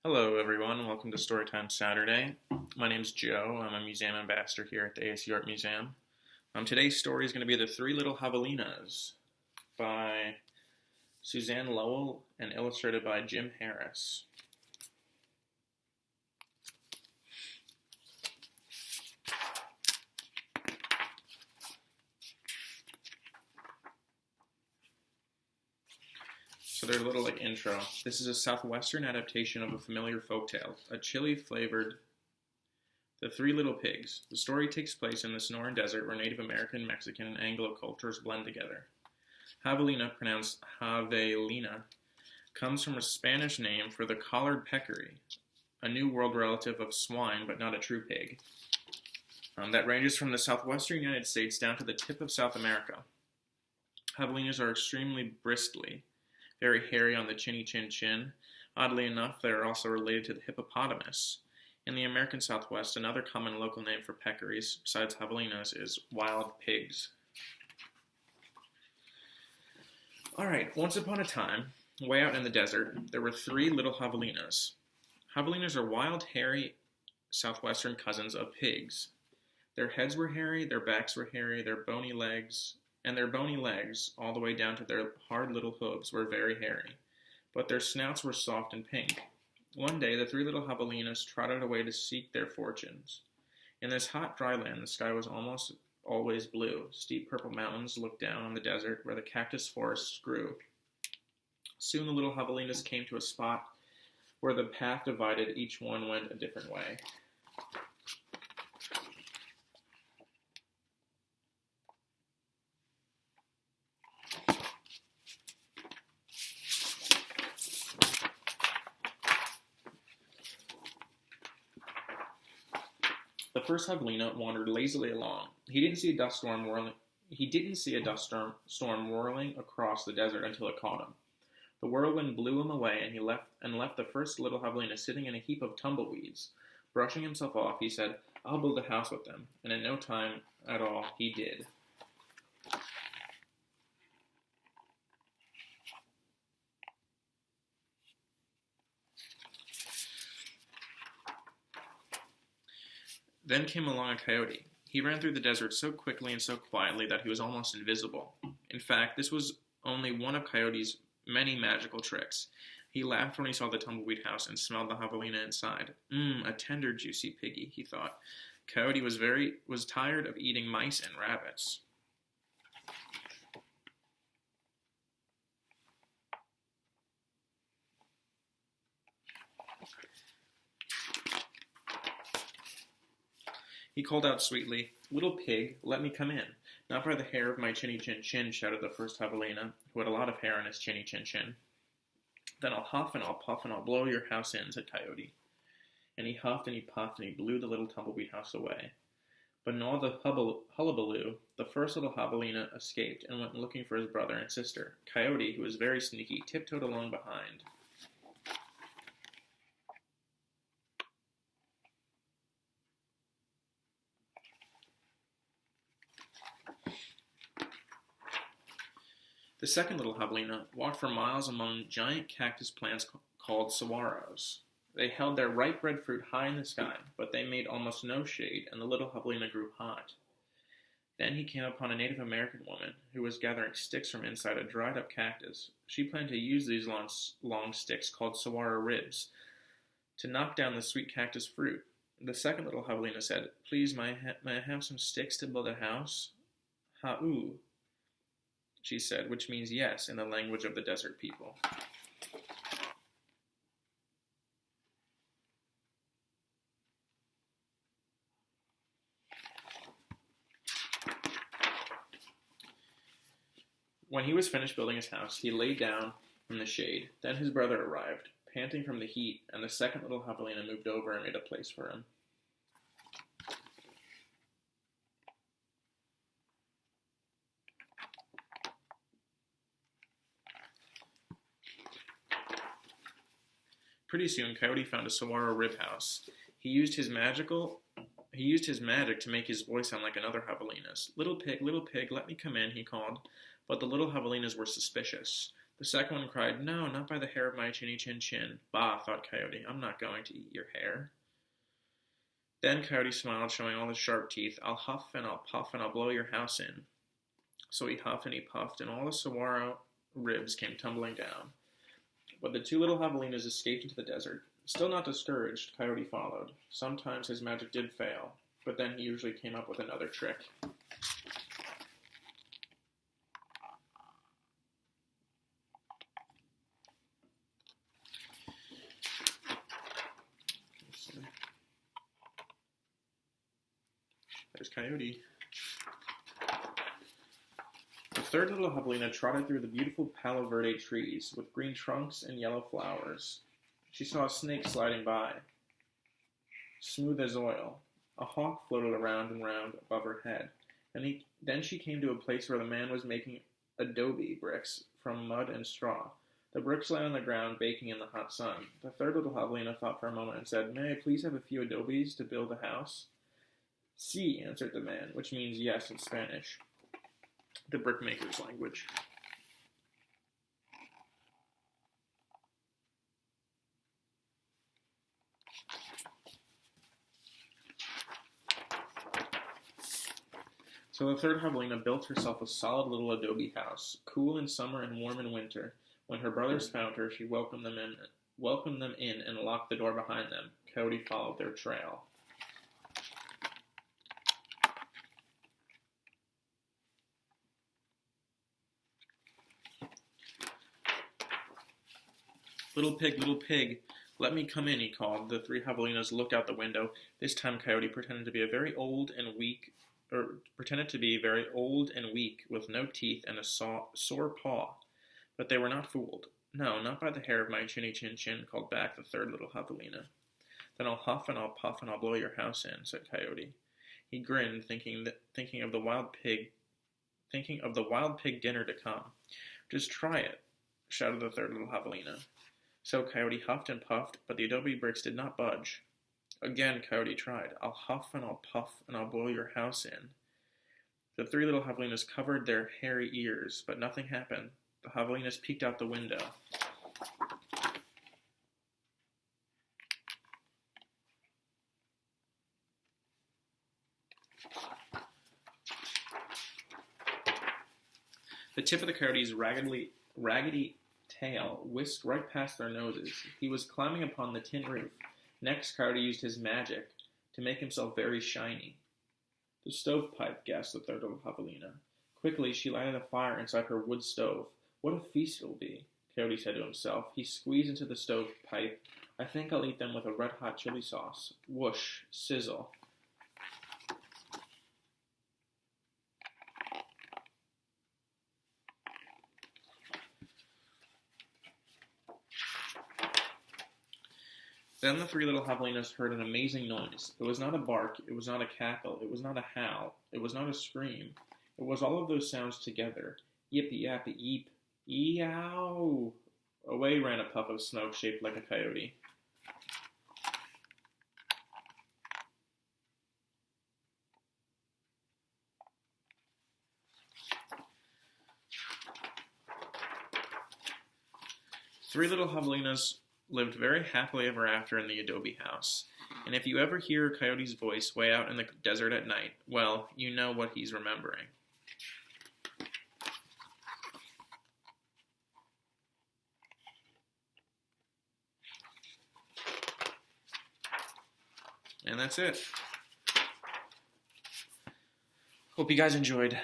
Hello, everyone. Welcome to Storytime Saturday. My name's Joe. I'm a museum ambassador here at the ASU Art Museum. Today's story is going to be The Three Little Javelinas by Suzanne Lowell and illustrated by Jim Harris. So there's a little intro. This is a southwestern adaptation of a familiar folktale, a chili-flavored The Three Little Pigs. The story takes place in the Sonoran Desert where Native American, Mexican, and Anglo cultures blend together. Javelina, pronounced Javelina, comes from a Spanish name for the collared peccary, a New World relative of swine but not a true pig, that ranges from the southwestern United States down to the tip of South America. Javelinas are extremely bristly, very hairy on the chinny-chin-chin. Oddly enough, they are also related to the hippopotamus. In the American Southwest, another common local name for peccaries, besides javelinas, is wild pigs. Alright, once upon a time, way out in the desert, there were three little javelinas. Javelinas are wild, hairy, southwestern cousins of pigs. Their heads were hairy, their backs were hairy, their bony legs, all the way down to their hard little hooves, were very hairy, but their snouts were soft and pink. One day, the three little javelinas trotted away to seek their fortunes. In this hot, dry land, the sky was almost always blue. Steep purple mountains looked down on the desert where the cactus forests grew. Soon the little javelinas came to a spot where the path divided. Each one went a different way. The first javelina wandered lazily along. He didn't see a dust storm whirling across the desert until it caught him. The whirlwind blew him away, and he left the first little javelina sitting in a heap of tumbleweeds. Brushing himself off, he said, "I'll build a house with them," and in no time at all he did. Then came along a coyote. He ran through the desert so quickly and so quietly that he was almost invisible. In fact, this was only one of Coyote's many magical tricks. He laughed when he saw the tumbleweed house and smelled the javelina inside. A tender, juicy piggy, he thought. Coyote was tired of eating mice and rabbits. He called out sweetly, "Little pig, let me come in." "Not by the hair of my chinny-chin-chin," shouted the first javelina, who had a lot of hair on his chinny-chin-chin. "Then I'll huff and I'll puff and I'll blow your house in," said Coyote. And he huffed and he puffed and he blew the little tumbleweed house away. But in all the hullabaloo, the first little javelina escaped and went looking for his brother and sister. Coyote, who was very sneaky, tiptoed along behind. The second little javelina walked for miles among giant cactus plants called saguaros. They held their ripe red fruit high in the sky, but they made almost no shade, and the little javelina grew hot. Then he came upon a Native American woman who was gathering sticks from inside a dried-up cactus. She planned to use these long sticks, called saguaro ribs, to knock down the sweet cactus fruit. The second little javelina said, "Please, may I have some sticks to build a house?" "Ha-oo," she said, which means yes in the language of the desert people. When he was finished building his house, he lay down in the shade. Then his brother arrived, panting from the heat, and the second little javelina moved over and made a place for him. Pretty soon, Coyote found a saguaro rib house. He used his magic to make his voice sound like another javelina's. Little pig, let me come in," he called. But the little javelinas were suspicious. The second one cried, "No, not by the hair of my chinny chin chin." "Bah," thought Coyote, "I'm not going to eat your hair." Then Coyote smiled, showing all his sharp teeth. "I'll huff and I'll puff and I'll blow your house in." So he huffed and he puffed, and all the saguaro ribs came tumbling down. But the two little javelinas escaped into the desert. Still not discouraged, Coyote followed. Sometimes his magic did fail, but then he usually came up with another trick. There's Coyote. The third little javelina trotted through the beautiful Palo Verde trees with green trunks and yellow flowers. She saw a snake sliding by, smooth as oil. A hawk floated around and round above her head, and then she came to a place where the man was making adobe bricks from mud and straw. The bricks lay on the ground, baking in the hot sun. The third little javelina thought for a moment and said, "May I please have a few adobes to build a house?" "Sí," answered the man, which means yes in Spanish, the brickmaker's language. So the third javelina built herself a solid little adobe house, cool in summer and warm in winter. When her brothers found her, she welcomed them in and locked the door behind them. Coyote followed their trail. Little pig, let me come in," he called. The three javelinas looked out the window. This time Coyote pretended to be very old and weak, with no teeth and a sore paw. But they were not fooled. "No, not by the hair of my chinny chin chin," called back the third little javelina. "Then I'll huff and I'll puff and I'll blow your house in," said Coyote. He grinned, thinking of the wild pig dinner to come. "Just try it," shouted the third little javelina. So Coyote huffed and puffed, but the adobe bricks did not budge. Again Coyote tried. "I'll huff and I'll puff and I'll blow your house in." The three little javelinas covered their hairy ears, but nothing happened. The javelinas peeked out the window. The tip of the coyote's raggedy tail whisked right past their noses. He was climbing upon the tin roof. Next, Coyote used his magic to make himself very shiny. "The stovepipe," gasped the third little javelina. Quickly, she lighted a fire inside her wood stove. "What a feast it'll be," Coyote said to himself. He squeezed into the stovepipe. "I think I'll eat them with a red-hot chili sauce." Whoosh, sizzle. Then the three little javelinas heard an amazing noise. It was not a bark, it was not a cackle, it was not a howl, it was not a scream. It was all of those sounds together. Yippee yappy yeep, eow! Away ran a puff of smoke shaped like a coyote. Three little javelinas lived very happily ever after in the adobe house. And if you ever hear Coyote's voice way out in the desert at night, well, you know what he's remembering. And that's it. Hope you guys enjoyed.